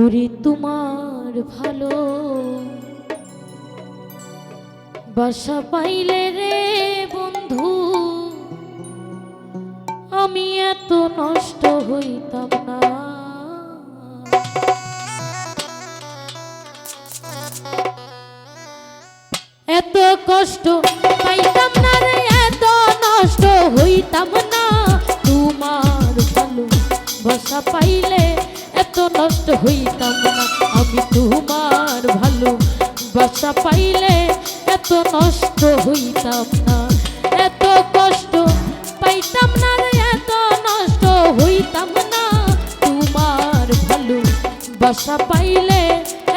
ওরে তোমার ভালো বাসা পাইলে রে বন্ধু আমি এত নষ্ট হইতাম না। এত কষ্ট পাইতাম না রে, এত নষ্ট হইতাম না। তোমার ভালো বাসা পাইলে এত নষ্ট হইতাম না। আমি তোমার ভালো বাসা পাইলে এত নষ্ট হইতাম না। এত কষ্ট পাইতাম না রে, এত নষ্ট হইতাম না। তোমার ভালো বাসা পাইলে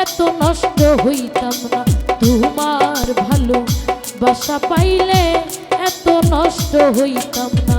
এত নষ্ট হইতাম না। তোমার ভালো বাসা পাইলে এত নষ্ট হইতাম না।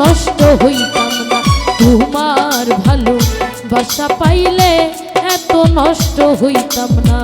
নষ্ট হইতাম না। তোমার ভালো বাসা পাইলে এত নষ্ট হইতাম না।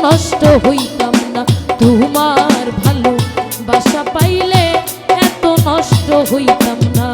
নষ্ট হইতাম না। তোমার ভালো বাসা পাইলে এত নষ্ট হইতাম না।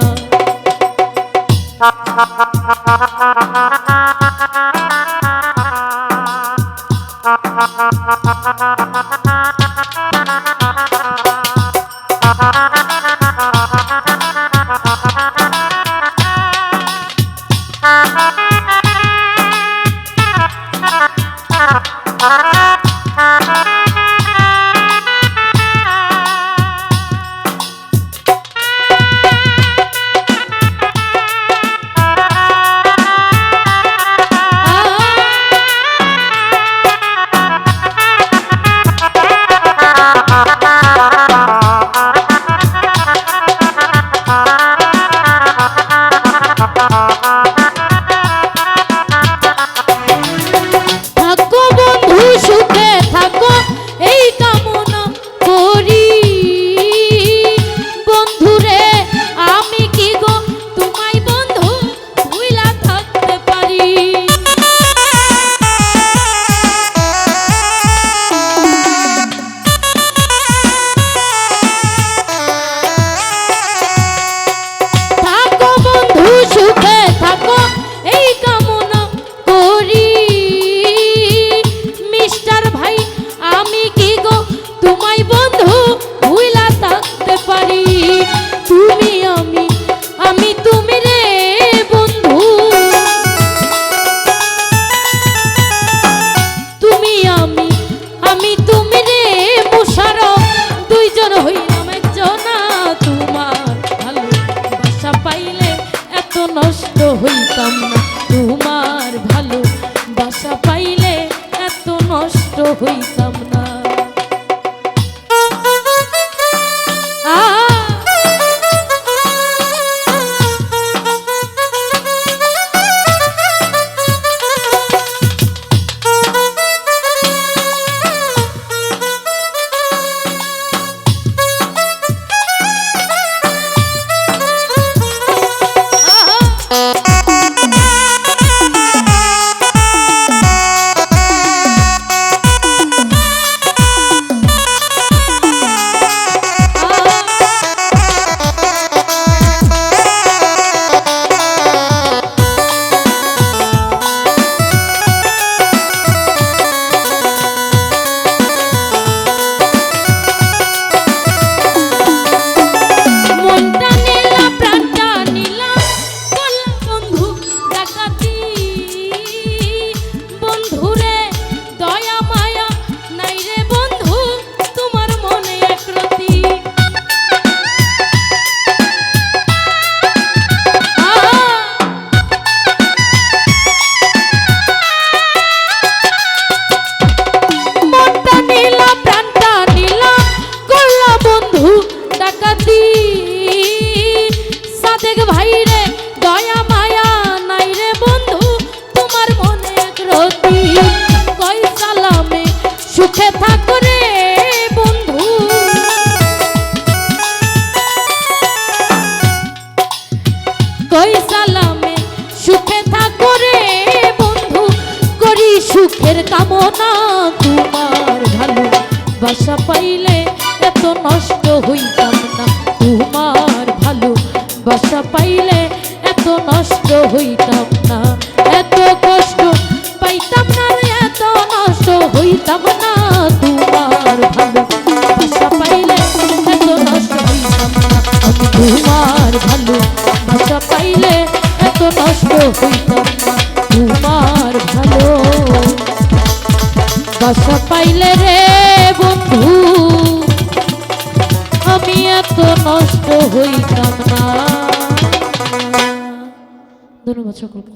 সই সালামে সুখে থাকো রে বন্ধু, করি সুখের কামনা। তোমার ভালোবাসা পাইলে এত নষ্ট হইতাম না, তোমার ভালোবাসা পাইলে এত নষ্ট হইতাম না, এত কষ্ট পাইতাম না, এত নষ্ট হইতাম না। তোমার ভালোবাসা পাইলে এত নষ্ট হইতাম না, আমি তোমার ভালোবাসা পাইলে এত নষ্ট হইতাম না, তোমার ভালোবাসা পাইলে রে বন্ধু আমি এত নষ্ট হইতাম না। ধন্যবাদ সকলকে।